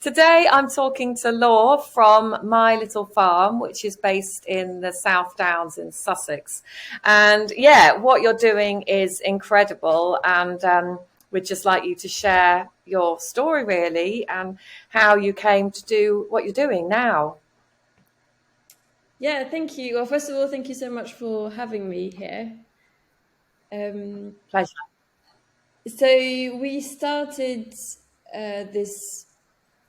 Today I'm talking to Laure from My Little Farm, which is based in the South Downs in Sussex. And yeah, what you're doing is incredible. And we'd just like you to share your story, really, and how you came to do what you're doing now. Yeah, thank you. Well, first of all, thank you so much for having me here. Um, Pleasure. so we started this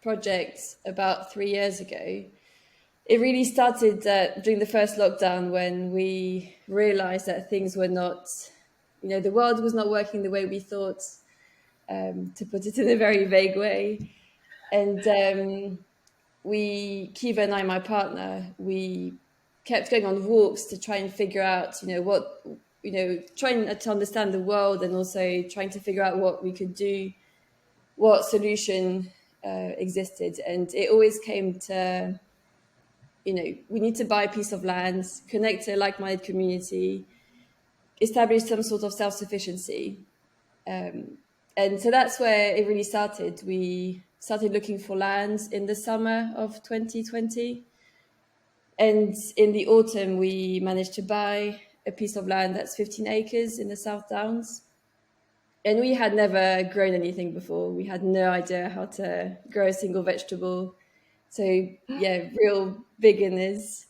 project about 3 years ago. It really started during the first lockdown when we realized that things were not, the world was not working the way we thought, to put it in a very vague way. And Kiva and I, my partner, we kept going on walks to try and figure out, trying to understand the world and also trying to figure out what we could do, what solution existed. And it always came to, we need to buy a piece of land, connect to a like-minded community, establish some sort of self-sufficiency. And so that's where it really started. We started looking for land in the summer of 2020. And in the autumn, we managed to buy a piece of land that's 15 acres in the South Downs. And we had never grown anything before. We had no idea how to grow a single vegetable. So, yeah, real beginners.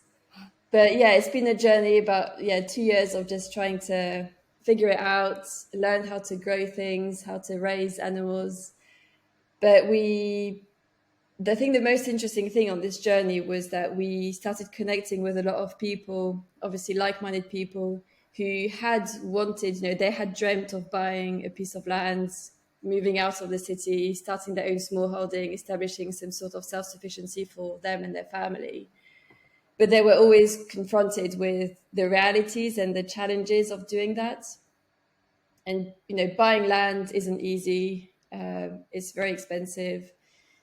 But yeah, it's been a journey about 2 years of just trying to figure it out, learn how to grow things, how to raise animals. But the most interesting thing on this journey was that we started connecting with a lot of people, obviously like-minded people who had wanted, they had dreamt of buying a piece of land, moving out of the city, starting their own small holding, establishing some sort of self-sufficiency for them and their family. But they were always confronted with the realities and the challenges of doing that. And, buying land isn't easy. It's very expensive.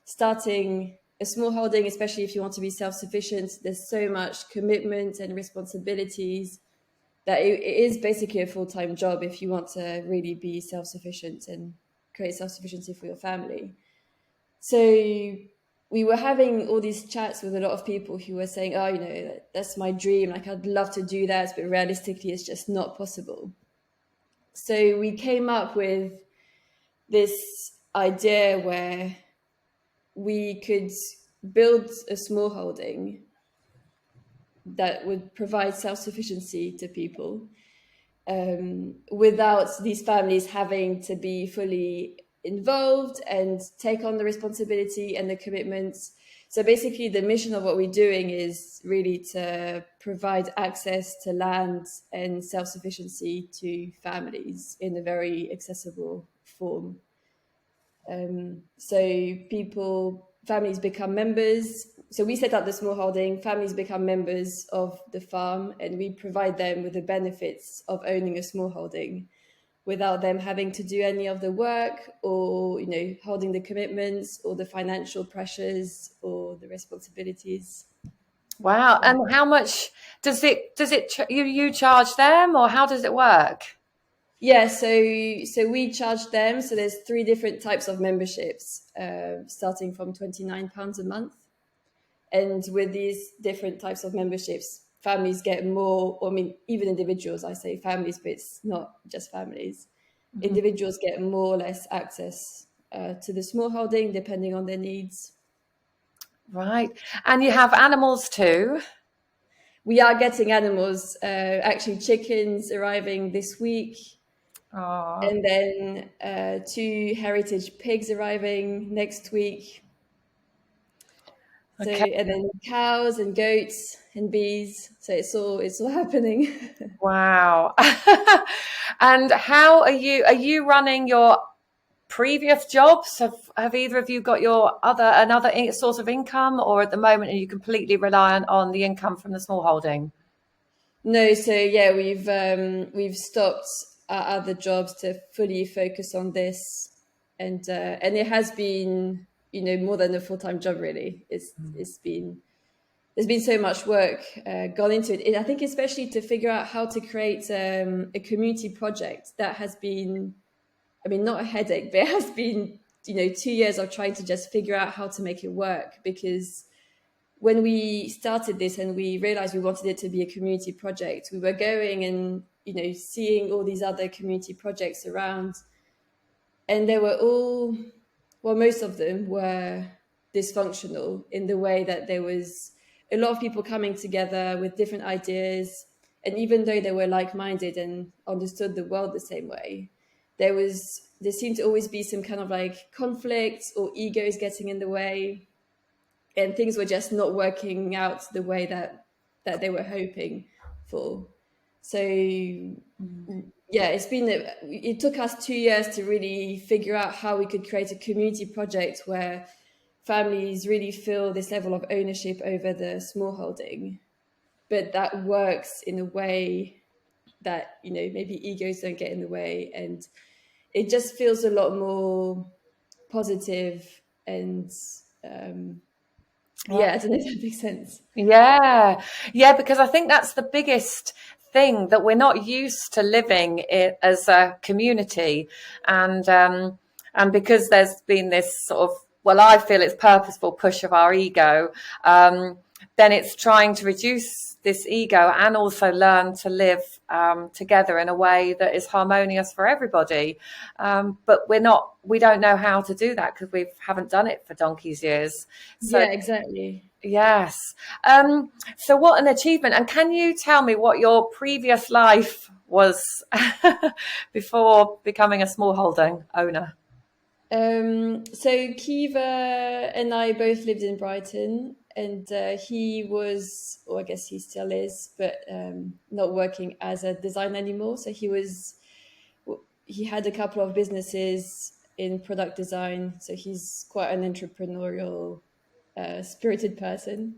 Starting a small holding, especially if you want to be self-sufficient, there's so much commitment and responsibilities that it is basically a full-time job if you want to really be self-sufficient and create self-sufficiency for your family. So we were having all these chats with a lot of people who were saying, oh, that's my dream. Like, I'd love to do that, but realistically, it's just not possible. So we came up with this idea where we could build a small holding that would provide self-sufficiency to people, without these families having to be fully involved and take on the responsibility and the commitments. So basically, the mission of what we're doing is really to provide access to land and self-sufficiency to families in a very accessible form. Families become members. So we set up the small holding, families become members of the farm, and we provide them with the benefits of owning a small holding without them having to do any of the work or, holding the commitments or the financial pressures or the responsibilities. Wow. And how much you charge them, or how does it work? Yeah, so we charge them. So there's three different types of memberships, starting from £29 a month. And with these different types of memberships, families get more, I mean, even individuals, I say families, but it's not just families. Individuals get more or less access to the small holding, depending on their needs. Right. And you have animals too. We are getting animals, actually chickens arriving this week, Oh, and then two heritage pigs arriving next week. So, okay. and then cows and goats and bees. So it's all happening. Wow. And how are you running your previous jobs? Have either of you got your another source of income, or at the moment are you completely reliant on the income from the small holding? No, so yeah, we've stopped our other jobs to fully focus on this, and it has been, more than a full-time job. Really, it's been there's been so much work gone into it. I think especially to figure out how to create a community project that has been, I mean, not a headache, but it has been 2 years of trying to just figure out how to make it work, because when we started this and we realized we wanted it to be a community project, we were going and seeing all these other community projects around, and they were all, well, most of them were dysfunctional in the way that there was a lot of people coming together with different ideas, and even though they were like-minded and understood the world the same way, there seemed to always be some kind of like conflicts or egos getting in the way, and things were just not working out the way that they were hoping for. So yeah, it took us 2 years to really figure out how we could create a community project where families really feel this level of ownership over the smallholding, but that works in a way that maybe egos don't get in the way, and it just feels a lot more positive. And yeah, I don't know if that makes sense. Yeah, yeah, because I think that's the biggest thing, that we're not used to living as a community, and because there's been this sort of, well, I feel it's purposeful push of our ego, then it's trying to reduce this ego and also learn to live together in a way that is harmonious for everybody. But we don't know how to do that because we haven't done it for donkey's years. So Yeah, exactly. yes. So what an achievement. And can you tell me what your previous life was before becoming a smallholding owner? So Kiva and I both lived in Brighton, and he was, or I guess he still is, but not working as a designer anymore. So he had a couple of businesses in product design. So he's quite an entrepreneurial, spirited person.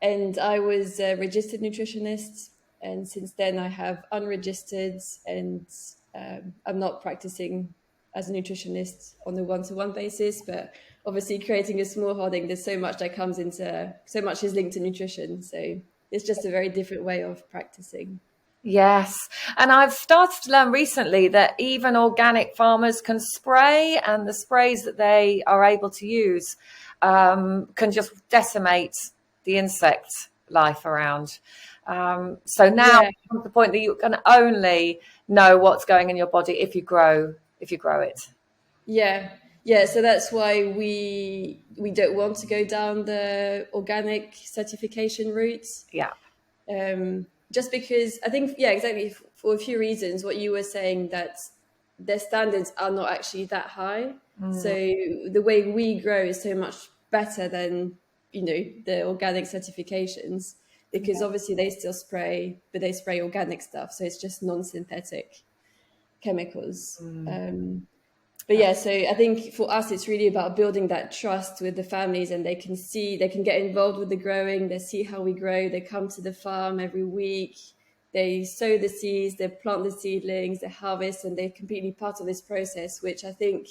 And I was a registered nutritionist, and since then I have unregistered, and I'm not practicing as a nutritionist on a one-to-one basis, but obviously creating a small holding, there's so much so much is linked to nutrition, so it's just a very different way of practicing. Yes. And I've started to learn recently that even organic farmers can spray, and the sprays that they are able to use can just decimate the insect life around. So now Yeah, I'm at the point that you can only know what's going in your body if you grow it. yeah, so that's why we don't want to go down the organic certification route. Yeah. Just because I think, yeah, exactly, for a few reasons. What you were saying, that their standards are not actually that high. So the way we grow is so much better than the organic certifications, because obviously they still spray, but they spray organic stuff, so it's just non-synthetic chemicals. But yeah, so I think for us, it's really about building that trust with the families, and they can get involved with the growing. They see how we grow. They come to the farm every week. They sow the seeds, they plant the seedlings, they harvest, and they're completely part of this process, which I think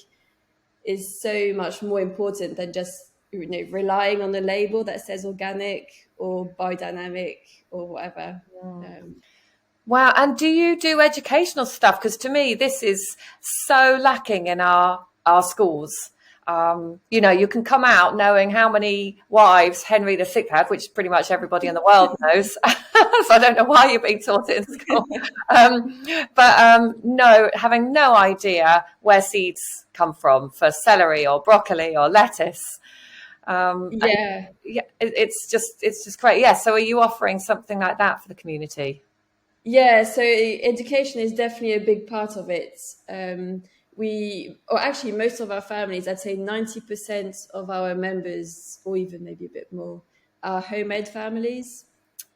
is so much more important than just relying on the label that says organic or biodynamic or whatever. Wow. And do you do educational stuff? Because to me, this is so lacking in our schools. You can come out knowing how many wives Henry VI had, which pretty much everybody in the world knows. So I don't know why you're being taught it in school. No, having no idea where seeds come from for celery or broccoli or lettuce. Yeah. Yeah, it's just great. Yeah. So are you offering something like that for the community? Yeah, so education is definitely a big part of it. Or actually, most of our families, I'd say 90% of our members, or even maybe a bit more, are homemade families.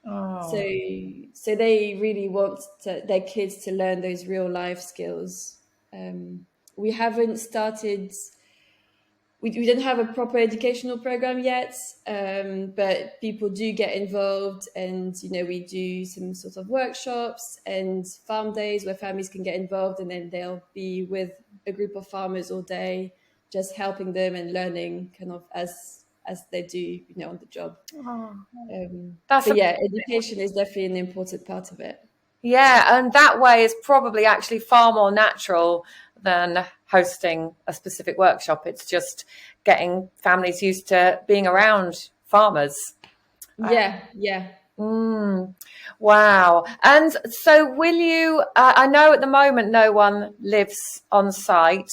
So, Oh. so they really want their kids to learn those real life skills. We haven't started. We don't have a proper educational program yet, but people do get involved, and we do some sort of workshops and farm days where families can get involved, and then they'll be with a group of farmers all day, just helping them and learning kind of as they do, on the job. Oh, Um, that's but a yeah, education is definitely an important part of it. Yeah, and that way is probably actually far more natural than hosting a specific workshop. It's just getting families used to being around farmers. Yeah, yeah. Mm, wow. And so will you, I know at the moment no one lives on site.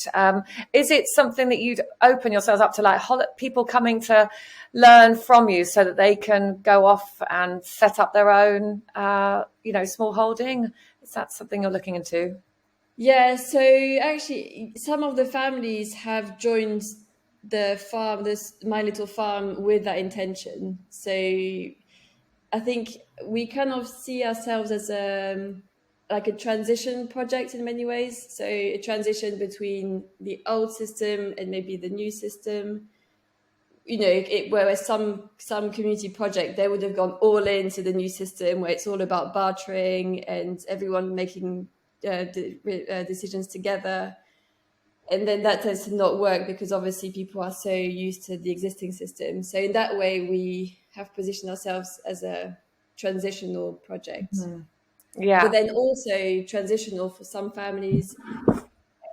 Is it something that you'd open yourselves up to, like people coming to learn from you so that they can go off and set up their own, small holding? Is that something you're looking into? Yeah, so actually, some of the families have joined the farm, this My Little Farm, with that intention. So I think we kind of see ourselves as like a transition project in many ways. So a transition between the old system and maybe the new system. Whereas some community project, they would have gone all into the new system where it's all about bartering and everyone making decisions together. And then that tends to not work because obviously people are so used to the existing system. So in that way, we have positioned ourselves as a transitional project, but Yeah. then also transitional for some families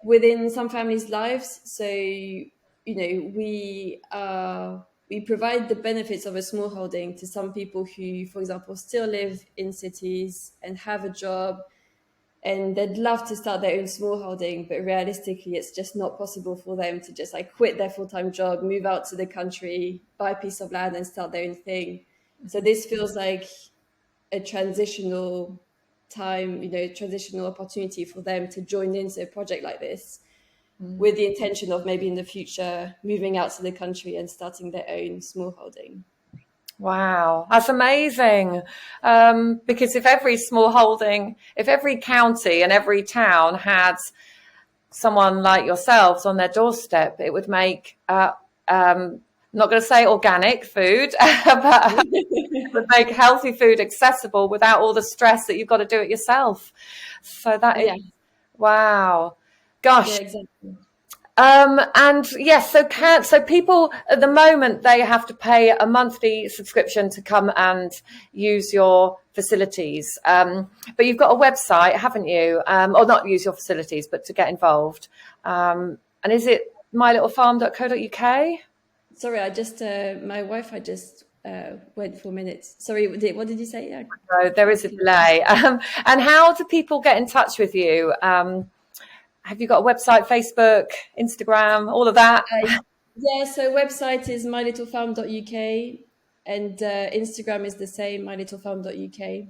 within some families' lives. So we provide the benefits of a small holding to some people who, for example, still live in cities and have a job, and they'd love to start their own small holding, but realistically it's just not possible for them to just like quit their full-time job, move out to the country, buy a piece of land and start their own thing. So this feels like a transitional time, transitional opportunity for them to join into a project like this, with the intention of maybe in the future moving out to the country and starting their own small holding. Wow, that's amazing. Because if every county and every town had someone like yourselves on their doorstep, it would make, not going to say organic food, but it would make healthy food accessible without all the stress that you've got to do it yourself. So that is, Yeah, wow. yeah, Gosh. exactly. And yes, so people at the moment they have to pay a monthly subscription to come and use your facilities. But you've got a website, haven't you? Or not use your facilities, but to get involved. And is it mylittle.farm.co.uk? Sorry, my Wi-Fi just went for minutes. Sorry, what did you say? Yeah. So there is a delay. And how do people get in touch with you? Have you got a website, Facebook, Instagram, all of that? Yeah, so website is mylittlefilm.uk, and Instagram is the same, mylittlefilm.uk.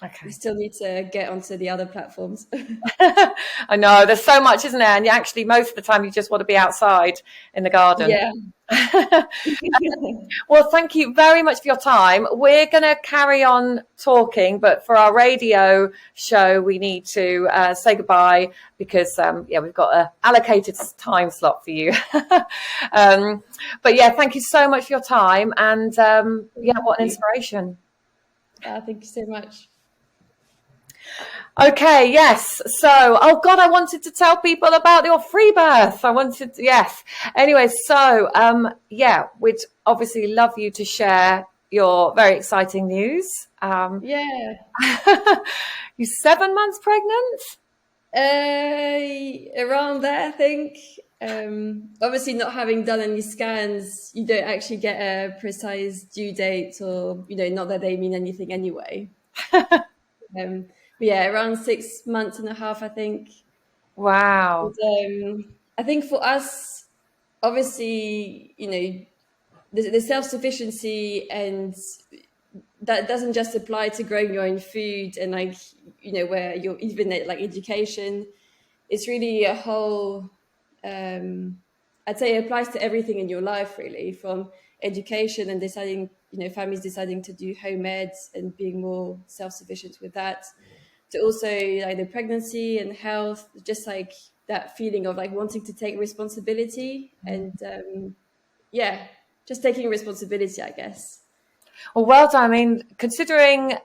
We Okay. still need to get onto the other platforms. I know there's so much, isn't there? And you actually, most of the time, you just want to be outside in the garden. Yeah. Well, thank you very much for your time. We're going to carry on talking, but for our radio show, we need to say goodbye because, we've got an allocated time slot for you. But yeah, thank you so much for your time. And what an inspiration. Thank you so much. Okay, yes. So, oh God, I wanted to tell people about your free birth. Yes. Anyway, so, we'd obviously love you to share your very exciting news. Yeah. You're 7 months pregnant? Around there, I think. Obviously, not having done any scans, you don't actually get a precise due date, or not that they mean anything anyway. But yeah, around 6 months and a half, I think. Wow. And, I think for us, obviously, the self-sufficiency, and that doesn't just apply to growing your own food and where you're even at like education. It's really a whole, I'd say it applies to everything in your life, really, from education and deciding, families deciding to do home eds and being more self-sufficient with that, to also like the pregnancy and health, just like that feeling of like wanting to take responsibility and just taking responsibility, I guess. Well done. I mean, considering,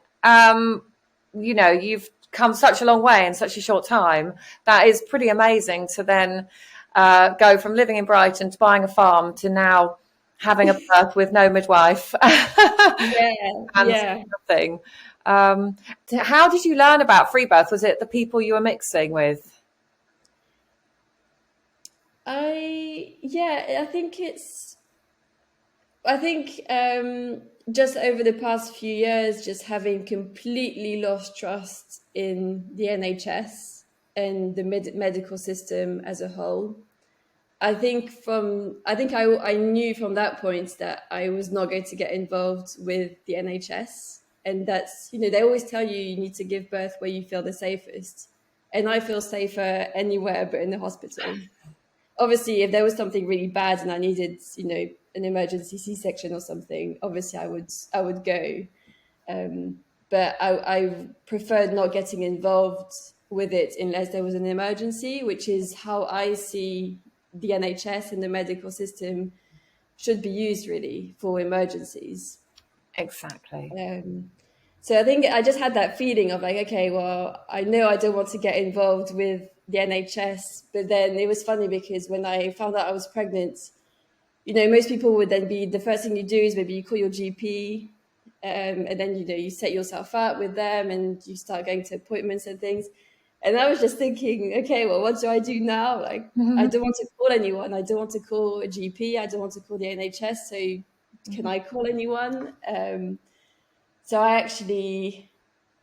you've come such a long way in such a short time, that is pretty amazing to then go from living in Brighton to buying a farm to now having a birth with no midwife Yeah, and yeah. nothing. How did you learn about free birth? Was it the people you were mixing with? I think just over the past few years, just having completely lost trust in the NHS and the medical system as a whole. I knew from that point that I was not going to get involved with the NHS. And that's, they always tell you you need to give birth where you feel the safest. And I feel safer anywhere but in the hospital. Obviously, if there was something really bad and I needed, an emergency C-section or something, obviously I would go. But I preferred not getting involved with it unless there was an emergency, which is how I see the NHS and the medical system should be used really for emergencies. Exactly. So I think I just had that feeling of like, okay, well, I know I don't want to get involved with the NHS, but then it was funny because when I found out I was pregnant, most people would then be the first thing you do is maybe you call your GP, and then you set yourself up with them and you start going to appointments and things. And I was just thinking, okay, well, what do I do now? Like, I don't want to call anyone. I don't want to call a GP. I don't want to call the NHS. So, can I call anyone? So I actually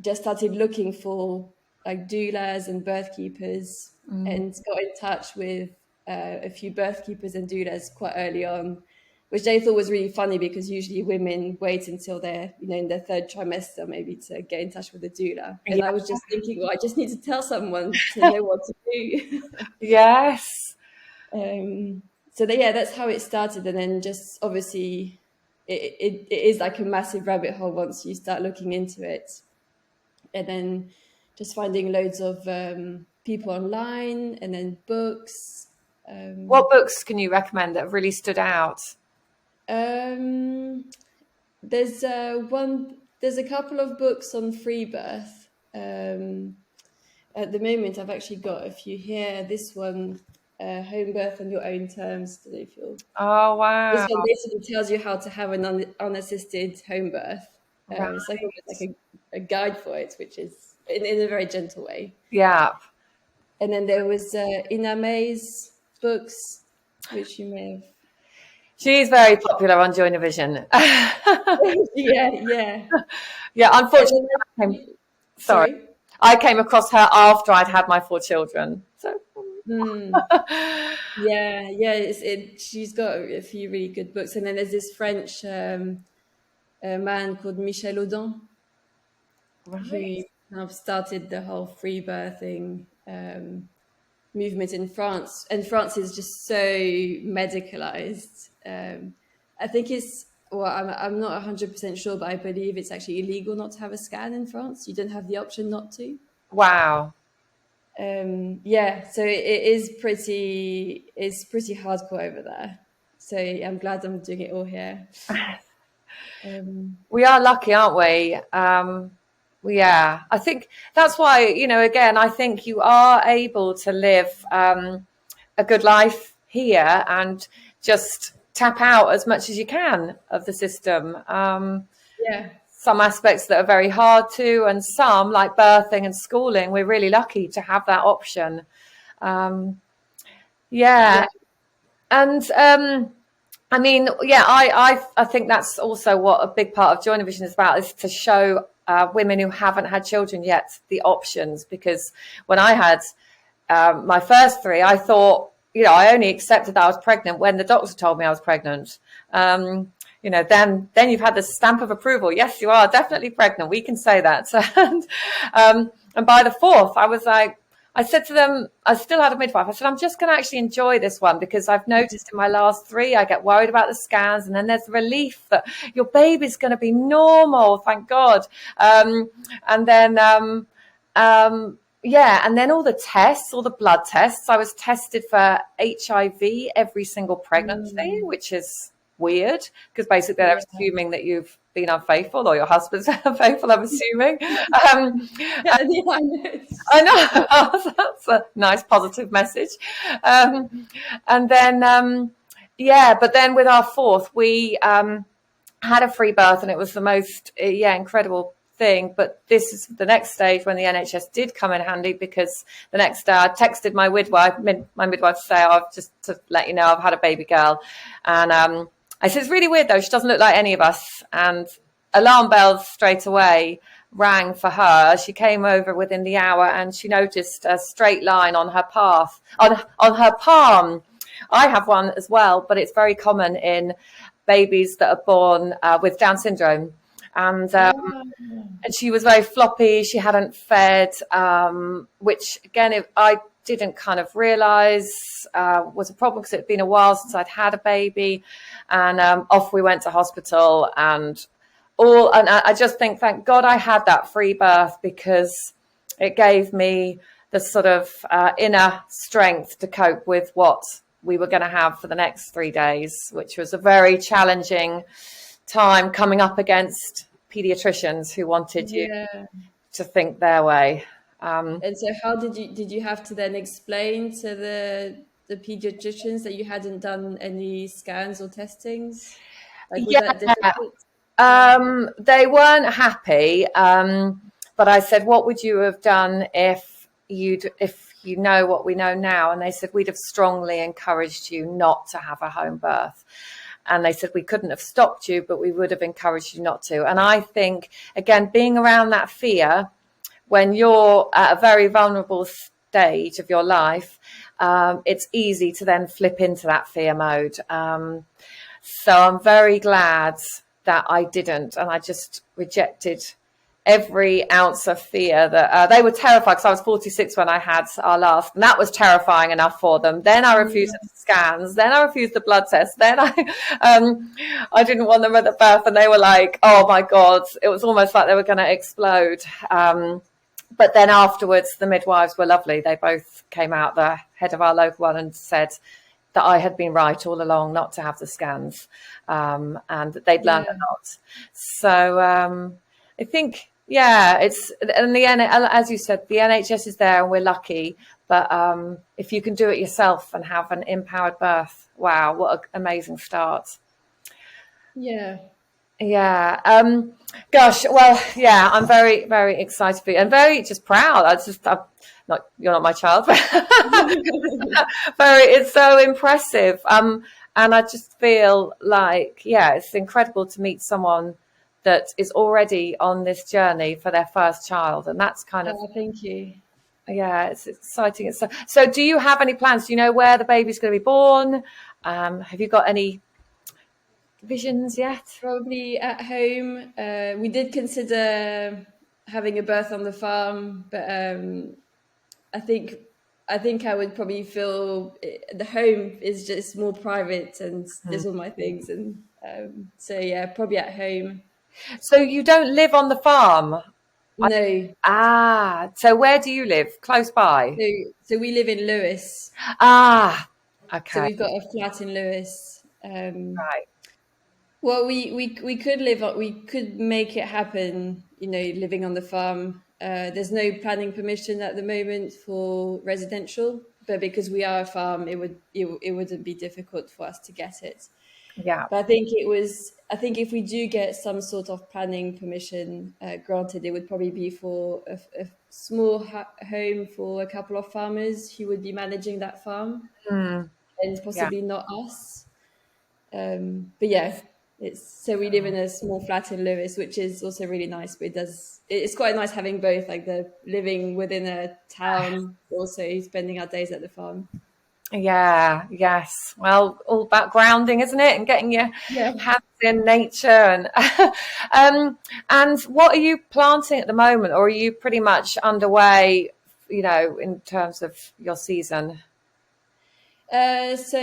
just started looking for like doulas and birth keepers, and got in touch with a few birth keepers and doulas quite early on, which they thought was really funny because usually women wait until they're in their third trimester maybe to get in touch with a doula. And I was just thinking, well, I just need to tell someone to know what to do. Yes. So that's how it started, and then just obviously it is like a massive rabbit hole once you start looking into it, and then just finding loads of people online, and then books. What books can you recommend that have really stood out? Um, there's there's a couple of books on free birth. At the moment, I've actually got a few here. This one, Home Birth on Your Own Terms. I don't know if you'll... Oh, wow. This one basically tells you how to have an unassisted home birth. Right. So I think it's like a guide for it, which is in a very gentle way. Yeah. And then there was Ina May's books, which you may have... She's very popular on Joy Division. Yeah. Yeah, unfortunately, sorry. I came across her after I'd had my 4 children. So. Yeah. She's got a few really good books. And then there's this French man called Michel Audin, who kind of started the whole free birthing movement in France. And France is just so medicalized. I think I'm not 100% sure, but I believe it's actually illegal not to have a scan in France. You don't have the option not to. Wow. So it's pretty hardcore over there. So I'm glad I'm doing it all here. We are lucky, aren't we? Yeah, I think that's why, again, I think you are able to live a good life here and just tap out as much as you can of the system. Some aspects that are very hard to, and some like birthing and schooling, we're really lucky to have that option. And I mean, I think that's also what a big part of Joy Division is about, is to show women who haven't had children yet the options. Because when I had my first 3, I thought, I only accepted that I was pregnant when the doctor told me I was pregnant. Then you've had the stamp of approval. Yes, you are definitely pregnant. We can say that. And by the 4th, I was like, I said to them, I still had a midwife. I said, I'm just going to actually enjoy this one, because I've noticed in my last 3, I get worried about the scans, and then there's relief that your baby's going to be normal, thank God. And then all the tests, all the blood tests. I was tested for HIV every single pregnancy, which is weird, because basically they're assuming that you've been unfaithful, or your husband's unfaithful, I'm assuming. I know. That's a nice positive message. And then Yeah, but then with our fourth, we had a free birth, and it was the most incredible thing. But this is the next stage when the NHS did come in handy, because the next day I texted my midwife to say, "Oh, just to let you know, I've had a baby girl," and I said, "It's really weird though. She doesn't look like any of us." And alarm bells straight away rang for her. She came over within the hour, and she noticed a straight line on her path on her palm. I have one as well, but it's very common in babies that are born with Down syndrome. And and she was very floppy. She hadn't fed, which again, I didn't kind of realize was a problem, because it had been a while since I'd had a baby. And off we went to hospital, and I just think, thank God I had that free birth, because it gave me the sort of inner strength to cope with what we were going to have for the next 3 days, which was a very challenging time, coming up against pediatricians who wanted you Yeah. to think their way. And so how did you have to then explain to the pediatricians that you hadn't done any scans or testings? Like, was Yeah, that difficult? Yeah. they weren't happy, but I said, "What would you have done if you know what we know now?" And they said, "We'd have strongly encouraged you not to have a home birth." And they said, "We couldn't have stopped you, but we would have encouraged you not to." And I think, again, being around that fear when you're at a very vulnerable stage of your life, it's easy to then flip into that fear mode. So I'm very glad that I didn't, and I just rejected every ounce of fear that they were terrified, because I was 46 when I had our last, and that was terrifying enough for them. Then I refused the scans, then I refused the blood test, then I didn't want them at the birth, and they were like, "Oh my God," it was almost like they were going to explode. But then afterwards, the midwives were lovely. They both came out, the head of our local one, and said that I had been right all along not to have the scans, and that they'd learned Yeah. a lot. So I think, yeah, it's, and as you said, the NHS is there, and we're lucky. But if you can do it yourself and have an empowered birth, wow, what an amazing start. Yeah. Yeah. Gosh. Well, yeah. I'm very, very excited for you, and very just proud. I'm not. You're not my child, but very. It's so impressive. And I just feel like, yeah, it's incredible to meet someone that is already on this journey for their first child, and that's kind of, Oh, thank you. yeah, it's exciting. So, do you have any plans? Do you know where the baby's going to be born? Have you got any visions yet? Probably at home. We did consider having a birth on the farm, but I think I think I would probably feel the home is just more private, and there's all my things, and so yeah, probably at home. So you don't live on the farm? No, So where do you live? Close by? so so we live in Lewis, Ah, so okay, we've got a flat in Lewis. right. Well, we could we could make it happen, living on the farm. There's no planning permission at the moment for residential, but because we are a farm, it wouldn't be difficult for us to get it. Yeah. But I think if we do get some sort of planning permission granted, it would probably be for a small home for a couple of farmers who would be managing that farm, and Yeah. possibly not us. But yeah, it's so we live in a small flat in Lewis, which is also really nice. But it's quite nice having both, like the living within a town, also spending our days at the farm. Yeah. Yes. Well, all about grounding, isn't it? And getting your Yeah. hands in nature. And and what are you planting at the moment, or are you pretty much underway? In terms of your season, So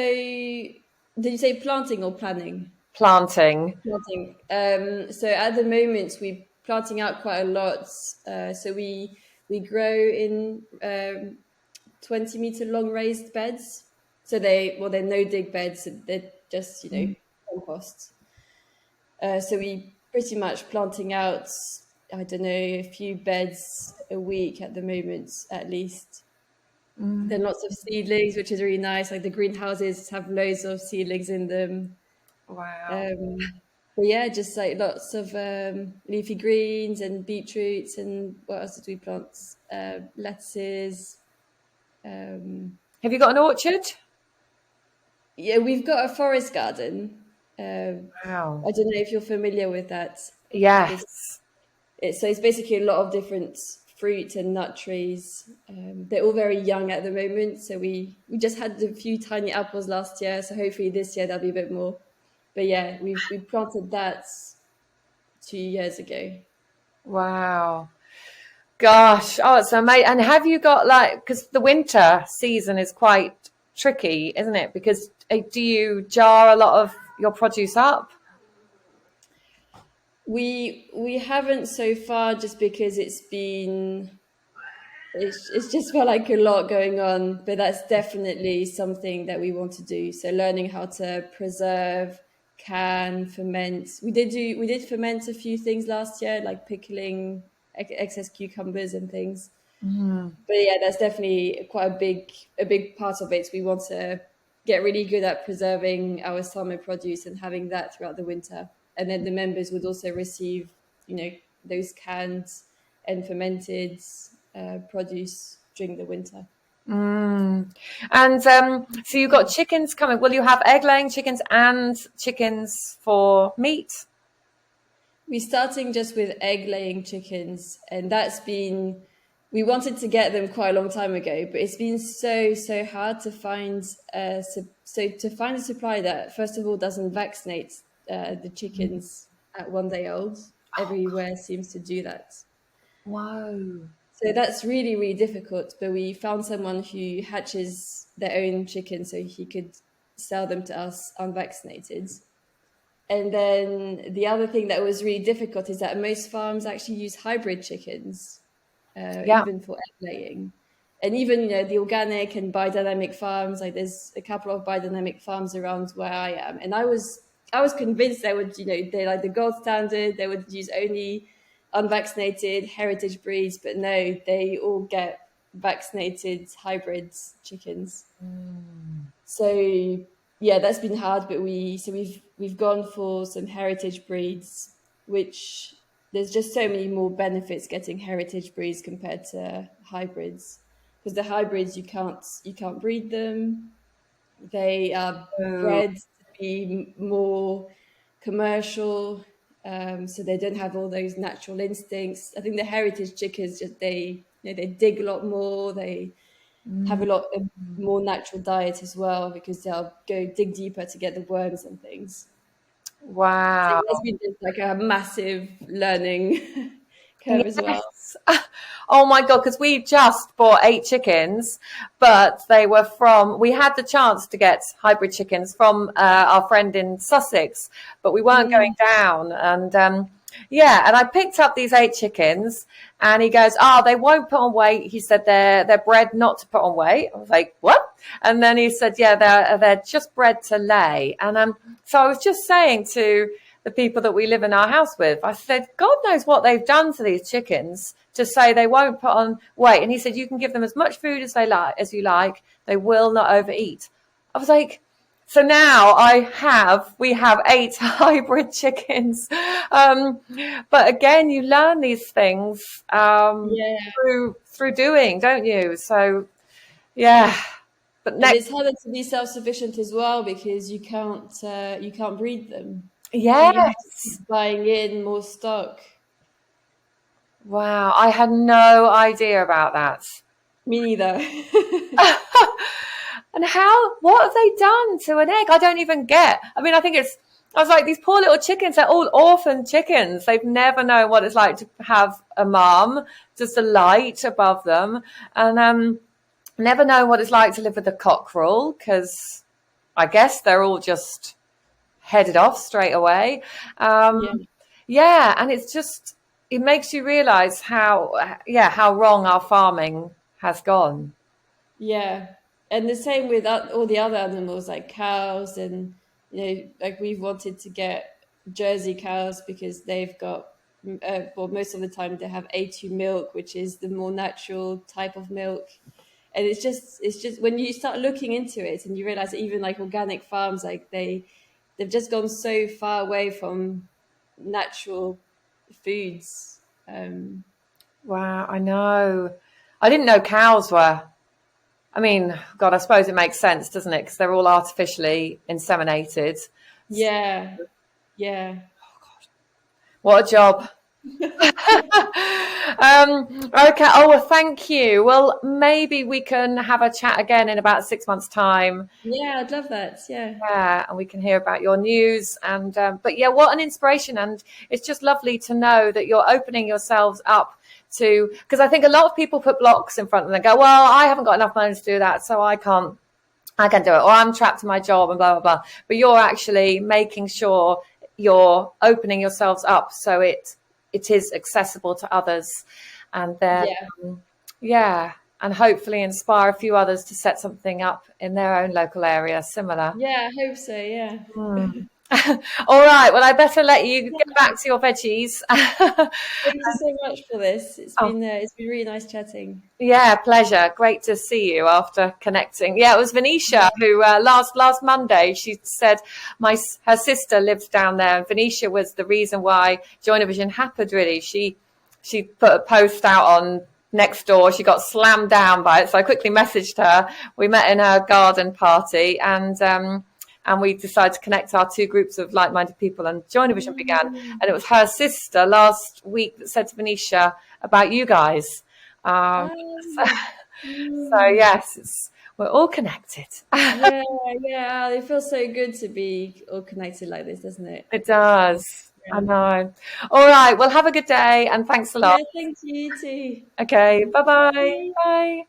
did you say planting or planning? planting. Planting. So at the moment we're planting out quite a lot. So we grow in 20-meter long raised beds. So they're no dig beds. They're just compost. So we pretty much planting out, I don't know, a few beds a week at the moment, at least. Then lots of seedlings, which is really nice. Like the greenhouses have loads of seedlings in them. Wow. But yeah, just like lots of leafy greens and beetroots, and what else did we plant? Lettuces. Um, Have you got an orchard? yeah, we've got a forest garden. Wow. I don't know if you're familiar with that. It's Yes. it's basically a lot of different fruit and nut trees. They're all very young at the moment, so we just had a few tiny apples last year. So hopefully this year there'll be a bit more. But yeah, we planted that 2 years ago. Wow. Gosh. Oh, it's amazing. And have you got like, because the winter season is quite tricky, isn't it? Because do you jar a lot of your produce up? We haven't so far, just because it's just felt like a lot going on, but that's definitely something that we want to do. So learning how to preserve, can, ferment. We did ferment a few things last year, like pickling excess cucumbers and things. But yeah, that's definitely quite a big part of it. We want to get really good at preserving our summer produce and having that throughout the winter. And then the members would also receive, those canned and fermented produce during the winter. And so you've got chickens coming. Will you have egg laying chickens and chickens for meat? We're starting just with egg laying chickens, and we wanted to get them quite a long time ago, but it's been so hard to find a supply that first of all doesn't vaccinate the chickens at 1 day old. Everywhere seems to do that. Whoa. So that's really, really difficult. But we found someone who hatches their own chickens so he could sell them to us unvaccinated. And then the other thing that was really difficult is that most farms actually use hybrid chickens, Yeah. even for egg laying. And even, the organic and biodynamic farms, like there's a couple of biodynamic farms around where I am. And I was convinced they would, they're like the gold standard, they would use only unvaccinated heritage breeds, but no, they all get vaccinated hybrid chickens. So yeah, that's been hard, but we've gone for some heritage breeds, which there's just so many more benefits getting heritage breeds compared to hybrids. Because the hybrids, you can't breed them. They are Oh, bred to be more commercial, so they don't have all those natural instincts. I think the heritage chickens just they dig a lot more. They have a lot of more natural diet as well, because they'll go dig deeper to get the worms and things. So wow. yeah, it's been just like a massive learning curve as well. Yes. Oh my God, because we just bought 8 chickens, but we had the chance to get hybrid chickens from our friend in Sussex, but we weren't going Mm. down. And yeah, and I picked up these 8 chickens and he goes, oh, they won't put on weight. He said they're bred not to put on weight. I was like, what? And then he said, yeah, they're just bred to lay. And so I was just saying to the people that we live in our house with. I said, God knows what they've done to these chickens to say they won't put on weight. And he said, you can give them as much food as you like. They will not overeat. I was like, so now we have 8 hybrid chickens. But again, you learn these things Yeah, through doing, don't you? So yeah. But and next, it's harder to be self-sufficient as well, because you can't breed them, so you have to yes. keep buying in more stock. Wow. I had no idea about that. Me neither. And what have they done to an egg? I don't even get. I mean, I was like, these poor little chickens, they're all orphan chickens. They've never known what it's like to have a mum, just a light above them. And never know what it's like to live with a cockerel, because I guess they're all just headed off straight away. Yeah. Yeah. And it makes you realize how wrong our farming has gone. Yeah, and the same with all the other animals like cows, and like we've wanted to get Jersey cows because they've got, well, most of the time they have A2 milk, which is the more natural type of milk, And it's just when you start looking into it and you realize that even like organic farms, like they've just gone so far away from natural foods. Wow, I know. I didn't know cows were. I mean, God, I suppose it makes sense, doesn't it? Because they're all artificially inseminated. Yeah, yeah. What a job. Okay. Oh, well, thank you. Well, maybe we can have a chat again in about 6 months' time. Yeah, I'd love that. Yeah. Yeah, and we can hear about your news. And but yeah, what an inspiration! And it's just lovely to know that you're opening yourselves up to, because I think a lot of people put blocks in front of them and go, "Well, I haven't got enough money to do that, so I can't. I can do it," or "I'm trapped in my job," and blah blah blah. But you're actually making sure you're opening yourselves up so it is accessible to others, and then Yeah. yeah, and hopefully inspire a few others to set something up in their own local area similar. Yeah, I hope so. Yeah. All right, well, I better let you get back to your veggies. Thank you so much for this. Oh, It's been really nice chatting. yeah, pleasure. Great to see you after connecting. Yeah, it was Venetia Yeah. who last Monday she said her sister lives down there, and Venetia was the reason why Join Vision happened. Really, she put a post out on next door. She got slammed down by it, so I quickly messaged her. We met in her garden party, and we decided to connect our two groups of like-minded people, and Join Vision began. Mm. And it was her sister last week that said to Venetia about you guys. Um, so, Um, so mm. yes, we're all connected. Yeah, yeah. It feels so good to be all connected like this, doesn't it? It does. I Yeah. know. All right. Well, have a good day and thanks a lot. Yeah, thank you, you too. Okay. Bye-bye. Bye. Bye.